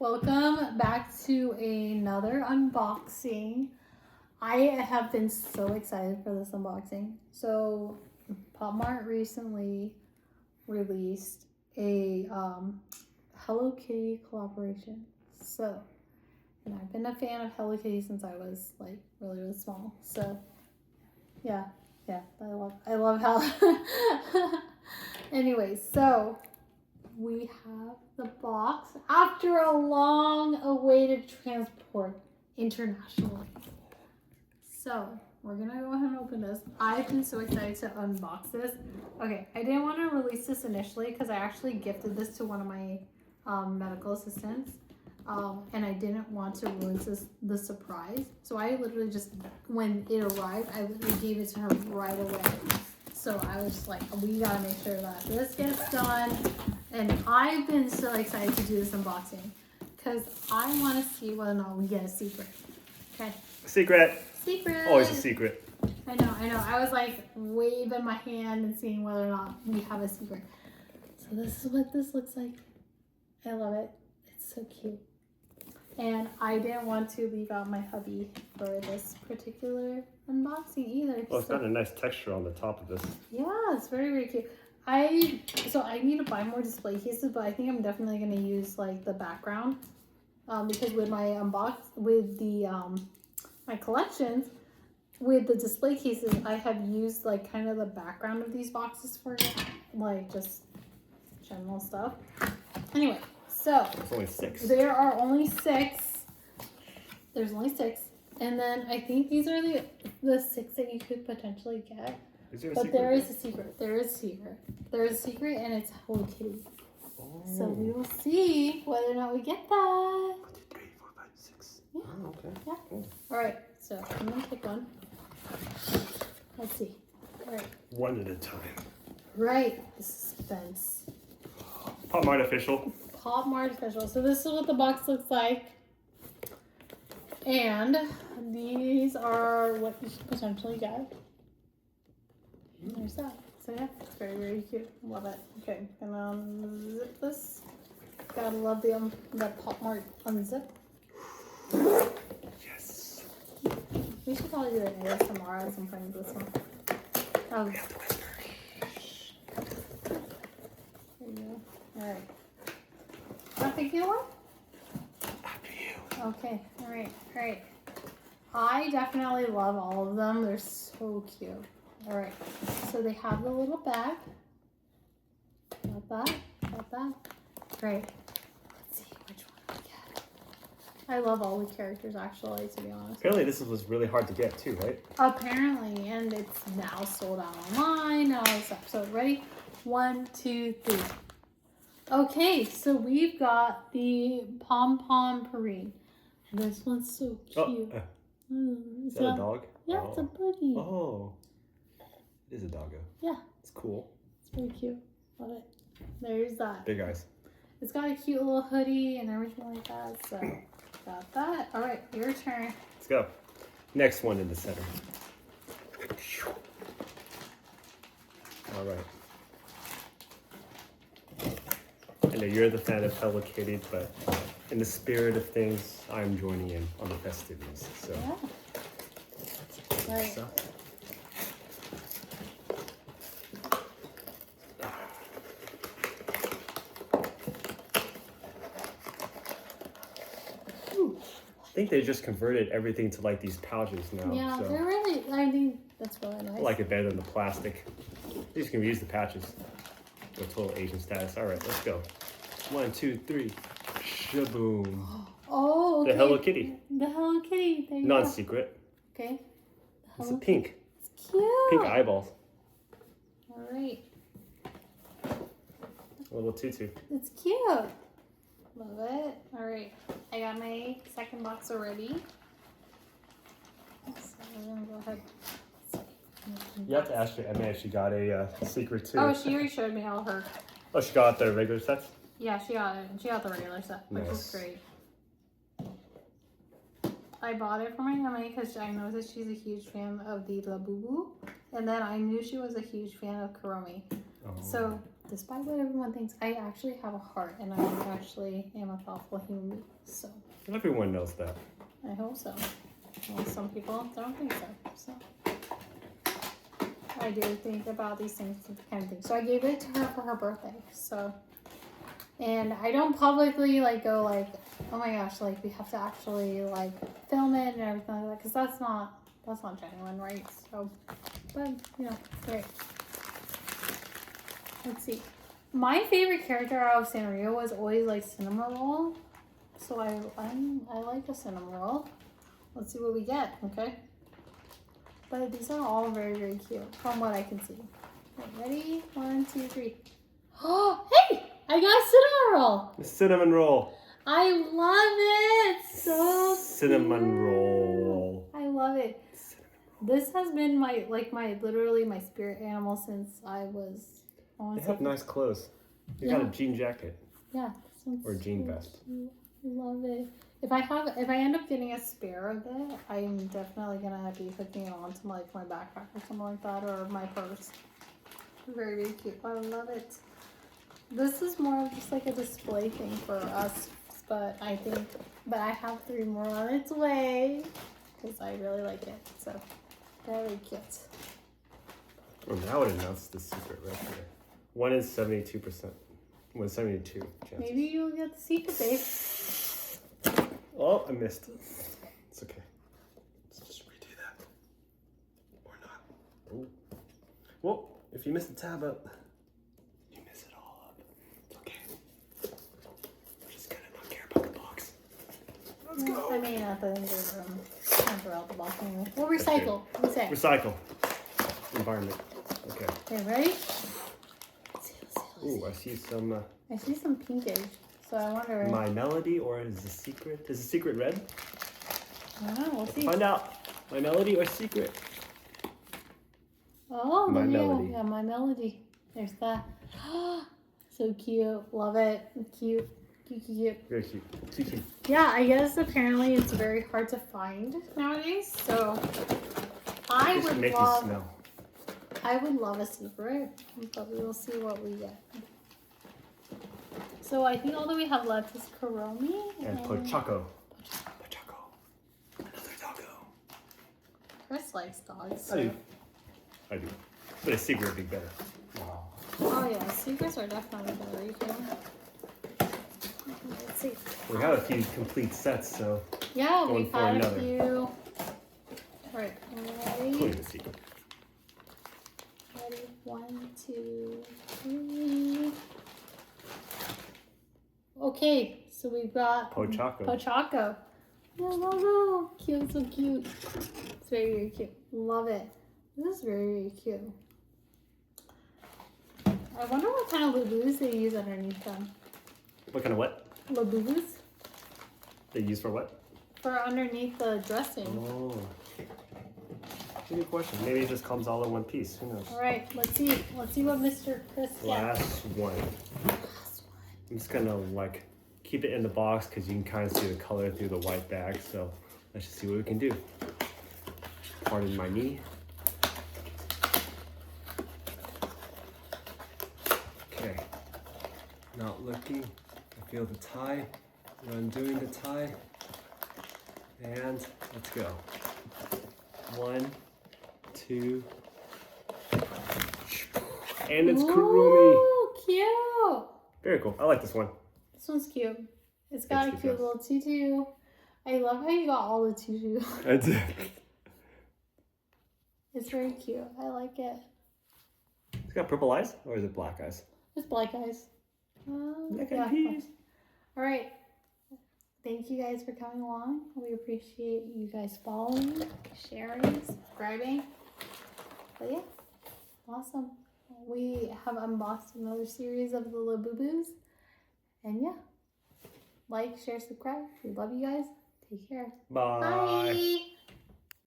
Welcome back to another unboxing. I have been so excited for this unboxing. So, POP MART recently released a Hello Kitty collaboration. So, and I've been a fan of Hello Kitty since I was like really small. So, yeah, I love how. Anyways, so we have the box after a long awaited transport internationally. So we're gonna go ahead and open this. I've been so excited to unbox this. Okay, I didn't want to release this initially because I actually gifted this to one of my medical assistants. And I didn't want to ruin the surprise. So I literally just, when it arrived, I literally gave it to her right away. So I was just like, we gotta make sure that this gets done. And I've been so excited to do this unboxing because I want to see whether or not we get a secret. Okay. Secret. Secret. Always a secret. I know. I was like waving my hand and seeing whether or not we have a secret. So this is what this looks like. I love it. It's so cute. And I didn't want to leave out my hubby for this particular unboxing either. Oh, it's got a nice texture on the top of this. Yeah, it's very cute. I need to buy more display cases, but I think I'm definitely gonna use like the background because with my my collections with the display cases, I have used like kind of the background of these boxes for like just general stuff. Anyway. So, there's only 6. There are only 6. There's only 6. And then I think these are the 6 that you could potentially get. Is there a but secret? There is a secret. There is a secret. There is a secret and it's Hello Kitty. Oh. So we will see whether or not we get that. 1, 2, 3, 4, 5, 6. Yeah. Oh, okay. Yeah. Cool. Alright, so I'm going to pick one. Let's see. Alright. One at a time. Right. Suspense. POP MART official. POP MART official. So this is what the box looks like. And these are what you should potentially get. And there's that. So yeah, it's very cute. Love it. Okay, and unzip this. Gotta love the POP MART unzip. Yes. We should probably do an ASMR at some point with this one. We have to whisper. There you go. Alright. Want to pick you one? After you. Okay, alright. I definitely love all of them. They're so cute. Alright, so they have the little bag. Got that. Great. Let's see which one I get. I love all the characters actually, to be honest. Apparently this was really hard to get too, right? Apparently, and it's now sold out online and all this stuff. So ready? 1, 2, 3. Okay, so we've got the Pom Pom Parade. This one's so cute. Is that a dog? Yeah, it's a buddy. Oh, it is a doggo. Yeah. It's cool. It's very cute. Love it. There's that. Big eyes. It's got a cute little hoodie and everything like that. So, got that. All right, your turn. Let's go. Next one in the center. All right. I know you're the fan of Hello Kitty, but in the spirit of things, I'm joining in on the festivities. So. Yeah. All right. So. I think they just converted everything to like these pouches now. Yeah, so. they're really, I think that's really nice. I like it better than the plastic. You just can reuse the patches. The total Asian status. All right, let's go. 1, 2, 3. Shaboom. Oh, okay. The Hello Kitty. The Hello Kitty. There you go. Non-secret. Okay. It's a pink. It's cute. Pink eyeballs. All right. A little tutu. It's cute. Love it. All right. I got my second box already. So we're going to go ahead. You have to ask your Emma if she got a secret too. Oh, she already showed me all her. Oh, she got the regular sets? Yeah, she got it. She got the regular set, which is great. I bought it for my Emma because I know that she's a huge fan of the Labubu. And then I knew she was a huge fan of Kuromi. Oh. So despite what everyone thinks, I actually have a heart and I actually am a thoughtful human being. So Everyone knows that. I hope so. Well, some people don't think so. So I do think about these things kind of thing. So I gave it to her for her birthday. So, and I don't publicly like go like, oh my gosh, like we have to actually like film it and everything like that, because that's not genuine, right? So, but you know, great. Let's see. My favorite character out of Sanrio was always like Cinnamon Roll. So I like a Cinnamon Roll. Let's see what we get, okay? But these are all very, very cute from what I can see. Okay, ready? 1, 2, 3. Oh, hey! I got a Cinnamon Roll! The cinnamon roll. I love it! So Cinnamon cute. roll. I love it. This has been literally my spirit animal since I was, They have nice clothes. You got a jean jacket. Yeah. Or jean vest. Cute. I love it. If I end up getting a spare of it, I'm definitely gonna be hooking it onto like my backpack or something like that, or my purse. Very, very cute. I love it. This is more of just like a display thing for us, but I have 3 more on its way because I really like it. So very cute. Oh, that would announce the secret right there. One is 72%. 172 chance. Maybe you'll get the secret, babe. Oh, I missed. It's okay. Let's just redo that. Or not. Oh. Well, if you miss the tab up, you miss it all up. It's okay. We're just gonna not care about the box. Let's go. I mean, at the end of the room. Can't throw out the box anyway. We'll recycle. What do you say? Recycle. Environment. Okay. Okay, ready? Ooh, I see some. I see some pinkish, so I wonder. My Melody, or is the secret? Is the secret red? I don't know. We'll see. Find out. My Melody or secret? Oh, My there you go. Melody. Yeah, My Melody. There's that. So cute. Love it. Cute. Cute, cute, cute. Very cute. Too cute. Yeah, I guess apparently it's very hard to find nowadays. So I Just would make you love. smell. I would love a secret, but we will see what we get. So I think all that we have left is Kuromi And Pochaco. Pochaco. Another doggo. Chris likes dogs. I do. I do. But a secret would be better. Oh yeah, secrets are definitely better. You can. Let's see. We have a few complete sets, so Yeah, Going we've for had another. a few. Right, including ready? the secret. Ready? 1, 2, 3. Okay, so we've got Pochaco. Pochaco. Yeah, logo. Cute, so cute. It's very, very cute. Love it. This is very, very cute. I wonder what kind of labubus they use underneath them. What kind of what? Labubus? They use for what? For underneath the dressing. Oh. Good question. Maybe it just comes all in one piece. Who knows? All right, let's see. Let's see what Mr. Chris gets. Last one. I'm just gonna like keep it in the box because you can kind of see the color through the white bag. So let's just see what we can do. Pardon my knee. Okay. Not looking. I feel the tie. We're undoing the tie. And let's go. 1, 2. And it's Kurumi. Ooh, cute. Very cool. I like this one. This one's cute. It's got It's a the cute best. little tutu. I love how you got all the tutu. I did. It's very cute. I like it. It's got purple eyes, or is it black eyes? It's black eyes. Black Yeah. eyed peas. All right. Thank you guys for coming along. We appreciate you guys following, sharing, subscribing. But yeah, awesome. We have unboxed another series of the Labubus. And yeah, like, share, subscribe. We love you guys. Take care. Bye. Bye.